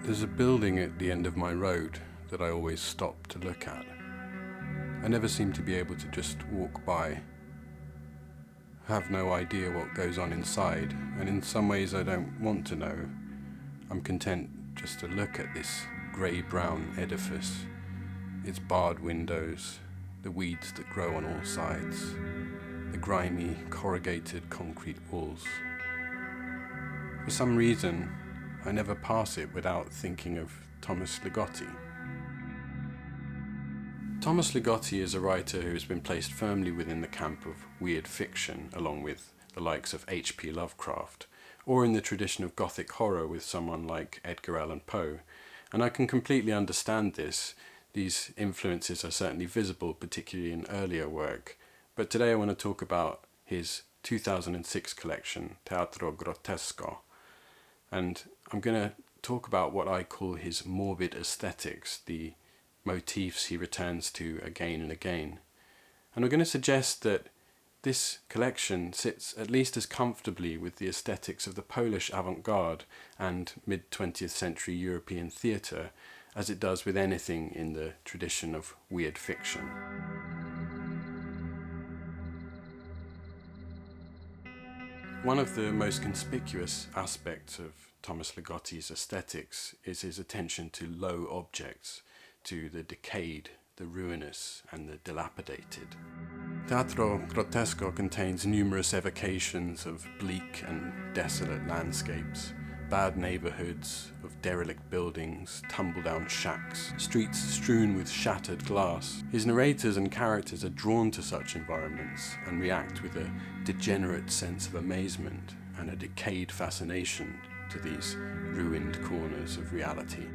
There's a building at the end of my road that I always stop to look at. I never seem to be able to just walk by. I have no idea what goes on inside, and in some ways I don't want to know. I'm content just to look at this grey-brown edifice, its barred windows, the weeds that grow on all sides, the grimy, corrugated concrete walls. For some reason, I never pass it without thinking of Thomas Ligotti. Thomas Ligotti is a writer who has been placed firmly within the camp of weird fiction, along with the likes of H.P. Lovecraft, or in the tradition of Gothic horror with someone like Edgar Allan Poe. And I can completely understand this. These influences are certainly visible, particularly in earlier work. But today I want to talk about his 2006 collection, Teatro Grottesco. And I'm going to talk about what I call his morbid aesthetics, the motifs he returns to again and again. And I'm going to suggest that this collection sits at least as comfortably with the aesthetics of the Polish Avant-Garde and mid-20th century European theatre as it does with anything in the tradition of weird fiction. One of the most conspicuous aspects of Thomas Ligotti's aesthetics is his attention to low objects, to the decayed, the ruinous, and the dilapidated. Teatro Grottesco contains numerous evocations of bleak and desolate landscapes, bad neighbourhoods of derelict buildings, tumble-down shacks, streets strewn with shattered glass. His narrators and characters are drawn to such environments and react with a degenerate sense of amazement and a decayed fascination to these ruined corners of reality.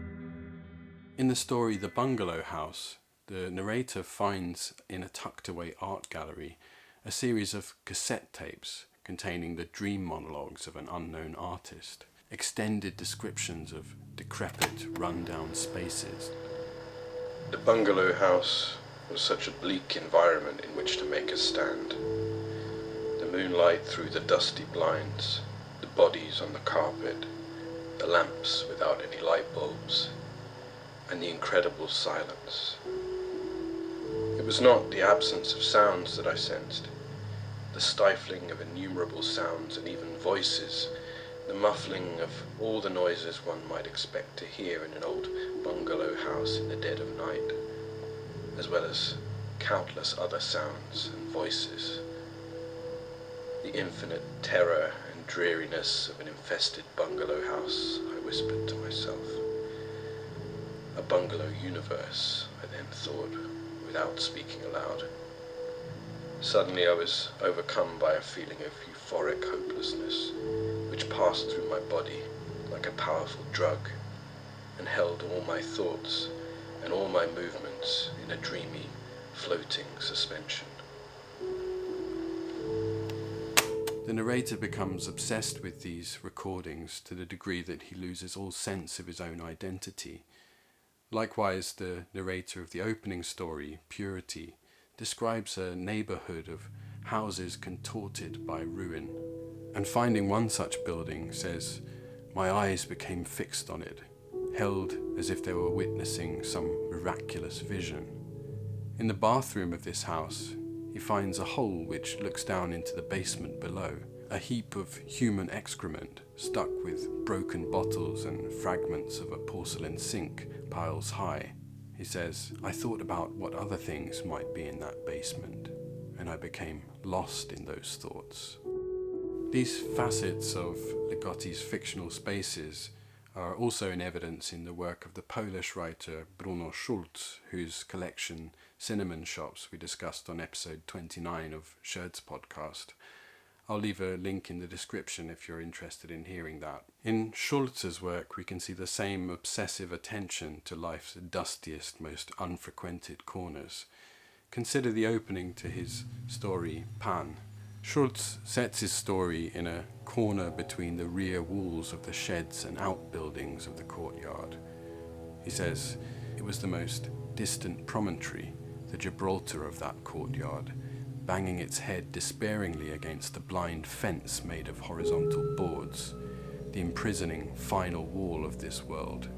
In the story The Bungalow House, the narrator finds in a tucked-away art gallery a series of cassette tapes containing the dream monologues of an unknown artist, extended descriptions of decrepit, run-down spaces. The bungalow house was such a bleak environment in which to make a stand. The moonlight through the dusty blinds, the bodies on the carpet, the lamps without any light bulbs, and the incredible silence. It was not the absence of sounds that I sensed, the stifling of innumerable sounds and even voices, the muffling of all the noises one might expect to hear in an old bungalow house in the dead of night, as well as countless other sounds and voices. The infinite terror and dreariness of an infested bungalow house, I whispered to myself. A bungalow universe, I then thought, without speaking aloud. Suddenly I was overcome by a feeling of euphoric hopelessness, which passed through my body like a powerful drug, and held all my thoughts and all my movements in a dreamy, floating suspension. The narrator becomes obsessed with these recordings to the degree that he loses all sense of his own identity. Likewise, the narrator of the opening story, Purity, describes a neighbourhood of houses contorted by ruin, and finding one such building, says, "My eyes became fixed on it, held as if they were witnessing some miraculous vision." In the bathroom of this house, he finds a hole which looks down into the basement below, a heap of human excrement stuck with broken bottles and fragments of a porcelain sink piles high. He says, "I thought about what other things might be in that basement, and I became lost in those thoughts." These facets of Ligotti's fictional spaces are also in evidence in the work of the Polish writer Bruno Schulz, whose collection Cinnamon Shops we discussed on episode 29 of Sherds podcast. I'll leave a link in the description if you're interested in hearing that. In Schulz's work, we can see the same obsessive attention to life's dustiest, most unfrequented corners. Consider the opening to his story, Pan. Schulz sets his story in a corner between the rear walls of the sheds and outbuildings of the courtyard. He says, "It was the most distant promontory, the Gibraltar of that courtyard, banging its head despairingly against the blind fence made of horizontal boards, the imprisoning final wall of this world.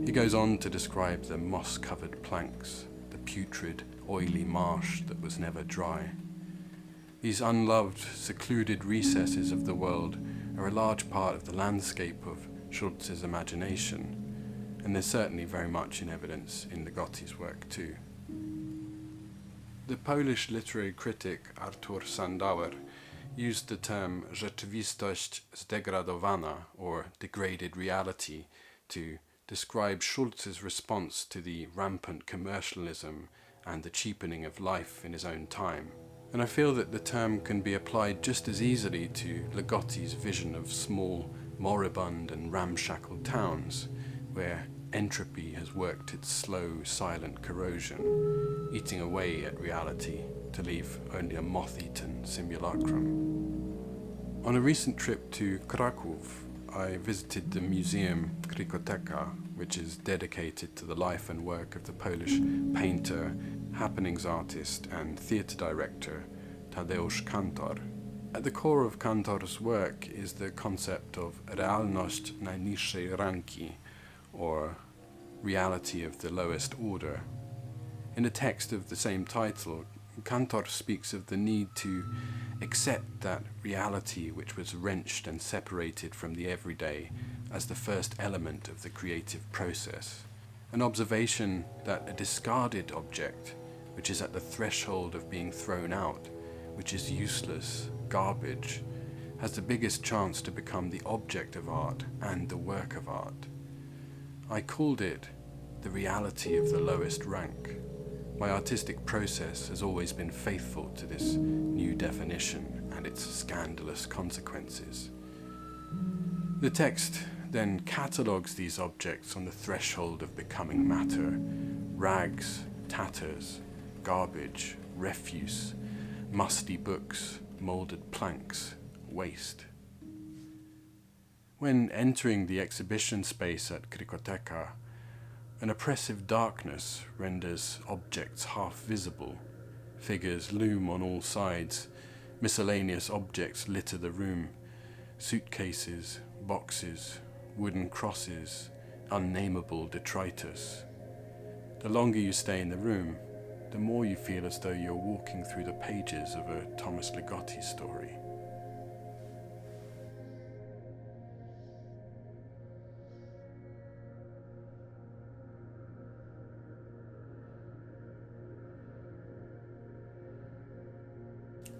He goes on to describe the moss-covered planks, the putrid, oily marsh that was never dry. These unloved, secluded recesses of the world are a large part of the landscape of Schulz's imagination, and they're certainly very much in evidence in Ligotti's work too. The Polish literary critic Artur Sandauer used the term Rzeczywistość zdegradowana, or degraded reality, to describe Schulz's response to the rampant commercialism and the cheapening of life in his own time. And I feel that the term can be applied just as easily to Ligotti's vision of small, moribund and ramshackle towns, where entropy has worked its slow, silent corrosion, eating away at reality to leave only a moth-eaten simulacrum. On a recent trip to Kraków, I visited the museum Krikoteka, which is dedicated to the life and work of the Polish painter, happenings artist and theatre director Tadeusz Kantor. At the core of Kantor's work is the concept of realność najniższej ranki, or reality of the lowest order. In a text of the same title, Kantor speaks of the need to accept that reality which was wrenched and separated from the everyday as the first element of the creative process. An observation that a discarded object, which is at the threshold of being thrown out, which is useless, garbage, has the biggest chance to become the object of art and the work of art. I called it the reality of the lowest rank. My artistic process has always been faithful to this new definition and its scandalous consequences. The text then catalogues these objects on the threshold of becoming matter: rags, tatters, garbage, refuse, musty books, moulded planks, waste. When entering the exhibition space at Krikoteka, an oppressive darkness renders objects half visible. Figures loom on all sides. Miscellaneous objects litter the room. Suitcases, boxes, wooden crosses, unnameable detritus. The longer you stay in the room, the more you feel as though you're walking through the pages of a Thomas Ligotti story.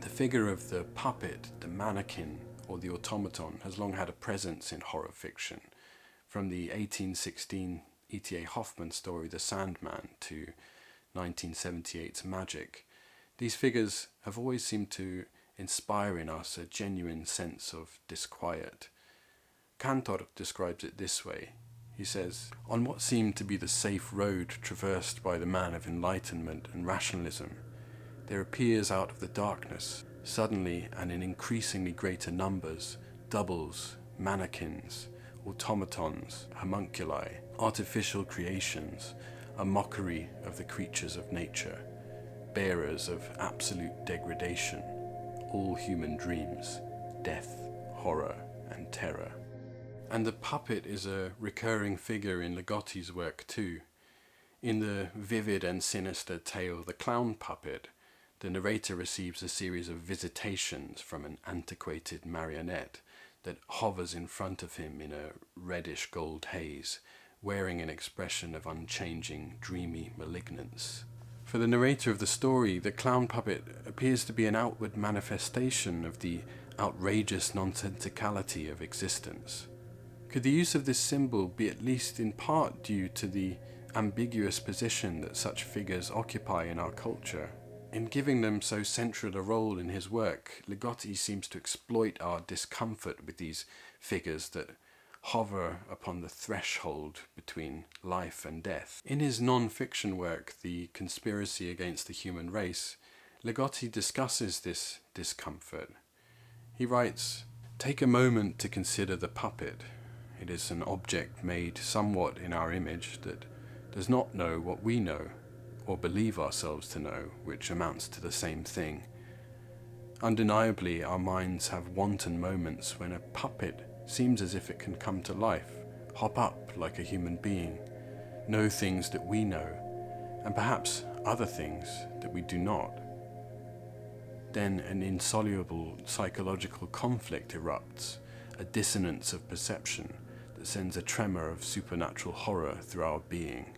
The figure of the puppet, the mannequin, or the automaton has long had a presence in horror fiction, from the 1816 E.T.A. Hoffmann story The Sandman to 1978's Magic. These figures have always seemed to inspire in us a genuine sense of disquiet. Kantor describes it this way. He says, "On what seemed to be the safe road traversed by the man of enlightenment and rationalism, there appears out of the darkness, suddenly and in increasingly greater numbers, doubles, mannequins, automatons, homunculi, artificial creations, a mockery of the creatures of nature, bearers of absolute degradation, all human dreams, death, horror, and terror." And the puppet is a recurring figure in Ligotti's work too. In the vivid and sinister tale The Clown Puppet, the narrator receives a series of visitations from an antiquated marionette that hovers in front of him in a reddish gold haze, wearing an expression of unchanging, dreamy malignance. For the narrator of the story, the clown puppet appears to be an outward manifestation of the outrageous nonsensicality of existence. Could the use of this symbol be at least in part due to the ambiguous position that such figures occupy in our culture? In giving them so central a role in his work, Ligotti seems to exploit our discomfort with these figures that hover upon the threshold between life and death. In his non-fiction work, The Conspiracy Against the Human Race, Ligotti discusses this discomfort. He writes, "Take a moment to consider the puppet. It is an object made somewhat in our image that does not know what we know, or believe ourselves to know, which amounts to the same thing. Undeniably, our minds have wanton moments when a puppet seems as if it can come to life, hop up like a human being, know things that we know, and perhaps other things that we do not. Then an insoluble psychological conflict erupts, a dissonance of perception that sends a tremor of supernatural horror through our being.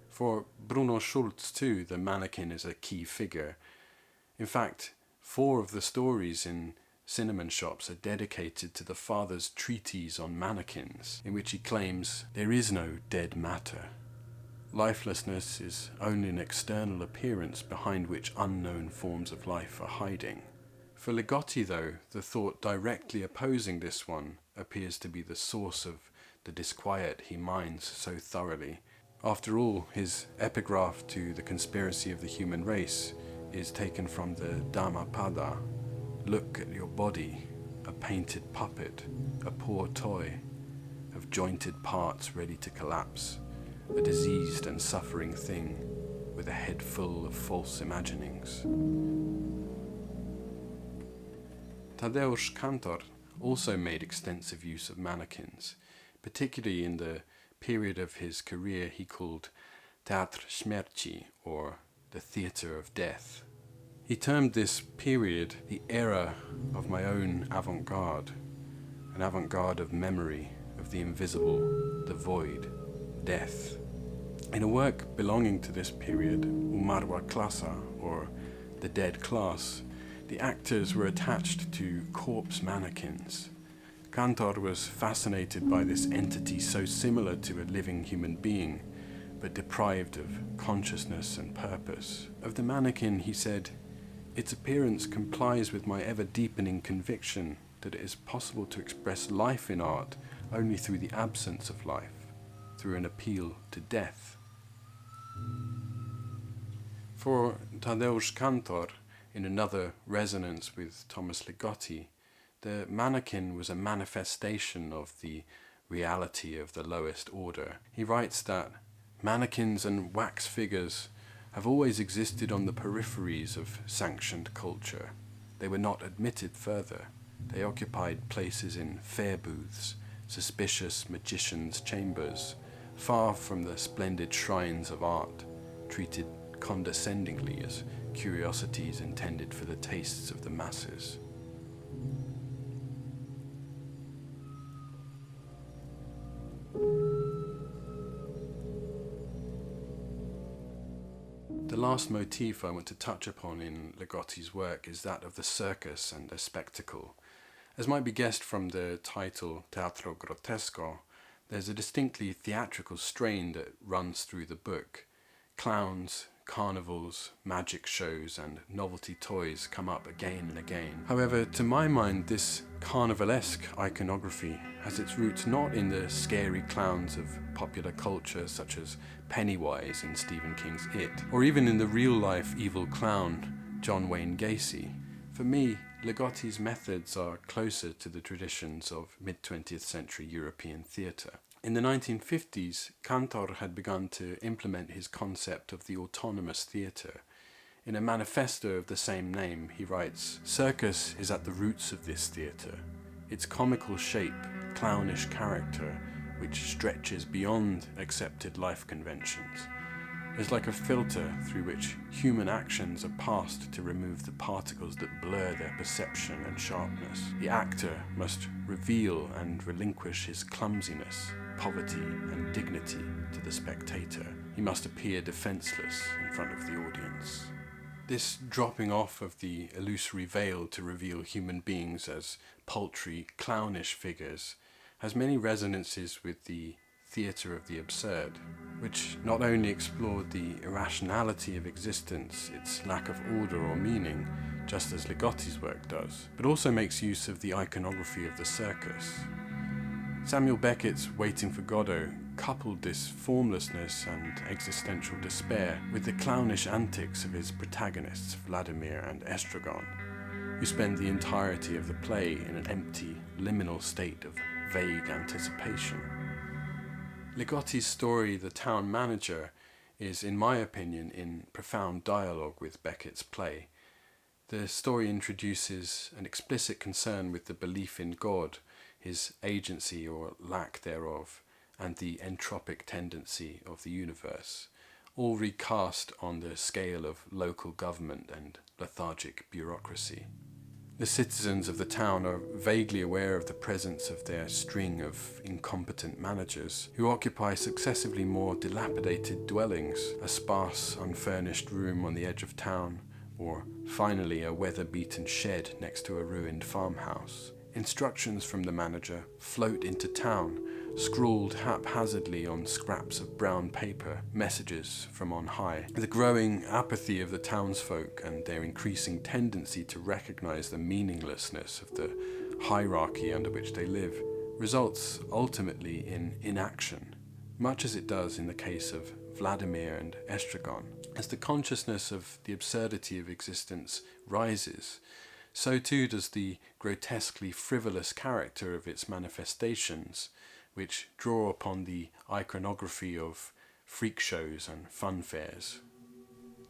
For Bruno Schulz too, the mannequin is a key figure. In fact, 4 of the stories in cinnamon shops are dedicated to the father's treatise on mannequins, in which he claims there is no dead matter. Lifelessness is only an external appearance behind which unknown forms of life are hiding. For Ligotti, though, the thought directly opposing this one appears to be the source of the disquiet he mines so thoroughly. After all, his epigraph to the conspiracy of the human race is taken from the Dhammapada. Look at your body, a painted puppet, a poor toy, of jointed parts ready to collapse, a diseased and suffering thing with a head full of false imaginings. Tadeusz Kantor also made extensive use of mannequins, particularly in the period of his career he called Teatr Śmierci, or the Theatre of Death. He termed this period the era of my own avant-garde, an avant-garde of memory, of the invisible, the void, death. In a work belonging to this period, Umarła klasa, or the dead class, the actors were attached to corpse mannequins. Kantor was fascinated by this entity so similar to a living human being, but deprived of consciousness and purpose. Of the mannequin, he said, "Its appearance complies with my ever-deepening conviction that it is possible to express life in art only through the absence of life, through an appeal to death." For Tadeusz Kantor, in another resonance with Thomas Ligotti, the mannequin was a manifestation of the reality of the lowest order. He writes that mannequins and wax figures have always existed on the peripheries of sanctioned culture. They were not admitted further. They occupied places in fair booths, suspicious magicians' chambers, far from the splendid shrines of art, treated condescendingly as curiosities intended for the tastes of the masses. The last motif I want to touch upon in Ligotti's work is that of the circus and the spectacle. As might be guessed from the title Teatro Grottesco, there's a distinctly theatrical strain that runs through the book. Clowns, carnivals, magic shows and novelty toys come up again and again. However, to my mind, this carnivalesque iconography has its roots not in the scary clowns of popular culture such as Pennywise in Stephen King's It, or even in the real-life evil clown John Wayne Gacy. For me, Ligotti's methods are closer to the traditions of mid-20th century European theatre. In the 1950s, Kantor had begun to implement his concept of the autonomous theatre. In a manifesto of the same name, he writes, "Circus is at the roots of this theatre. Its comical shape, clownish character, which stretches beyond accepted life conventions, is like a filter through which human actions are passed to remove the particles that blur their perception and sharpness. The actor must reveal and relinquish his clumsiness, poverty and dignity to the spectator. He must appear defenseless in front of the audience." This dropping off of the illusory veil to reveal human beings as paltry, clownish figures has many resonances with the theatre of the absurd, which not only explored the irrationality of existence, its lack of order or meaning, just as Ligotti's work does, but also makes use of the iconography of the circus. Samuel Beckett's Waiting for Godot coupled this formlessness and existential despair with the clownish antics of his protagonists, Vladimir and Estragon, who spend the entirety of the play in an empty, liminal state of vague anticipation. Ligotti's story, The Town Manager, is, in my opinion, in profound dialogue with Beckett's play. The story introduces an explicit concern with the belief in God, his agency or lack thereof, and the entropic tendency of the universe, all recast on the scale of local government and lethargic bureaucracy. The citizens of the town are vaguely aware of the presence of their string of incompetent managers, who occupy successively more dilapidated dwellings, a sparse, unfurnished room on the edge of town, or finally a weather-beaten shed next to a ruined farmhouse. Instructions from the manager float into town, scrawled haphazardly on scraps of brown paper, messages from on high. The growing apathy of the townsfolk and their increasing tendency to recognize the meaninglessness of the hierarchy under which they live results ultimately in inaction, much as it does in the case of Vladimir and Estragon. As the consciousness of the absurdity of existence rises, so too does the grotesquely frivolous character of its manifestations, which draw upon the iconography of freak shows and fun fairs.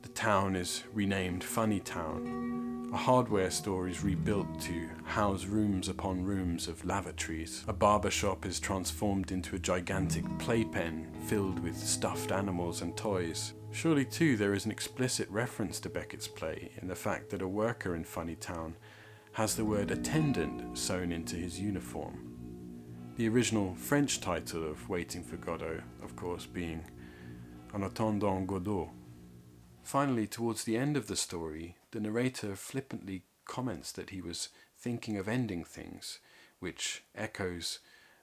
The town is renamed Funny Town. A hardware store is rebuilt to house rooms upon rooms of lavatories. A barber shop is transformed into a gigantic playpen filled with stuffed animals and toys. Surely too there is an explicit reference to Beckett's play in the fact that a worker in Funny Town has the word attendant sewn into his uniform. The original French title of Waiting for Godot, of course, being En attendant Godot. Finally, towards the end of the story, the narrator flippantly comments that he was thinking of ending things, which echoes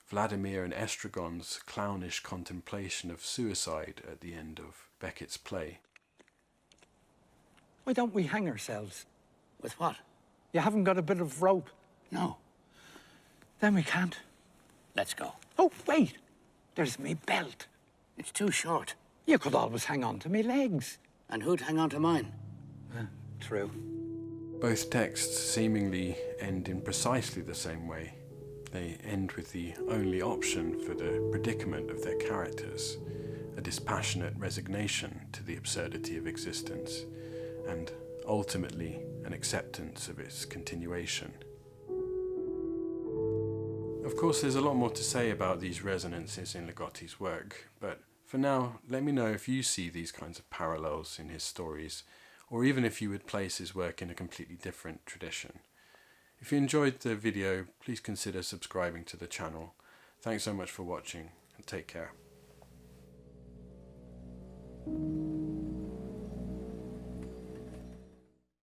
Vladimir and Estragon's clownish contemplation of suicide at the end of Beckett's play. Why don't we hang ourselves? With what? You haven't got a bit of rope? No. Then we can't. Let's go. Oh, wait. There's me belt. It's too short. You could always hang on to me legs. And who'd hang on to mine? True. Both texts seemingly end in precisely the same way. They end with the only option for the predicament of their characters, a dispassionate resignation to the absurdity of existence, and ultimately an acceptance of its continuation. Of course, there's a lot more to say about these resonances in Ligotti's work, but for now, let me know if you see these kinds of parallels in his stories, or even if you would place his work in a completely different tradition. If you enjoyed the video, please consider subscribing to the channel. Thanks so much for watching, and take care.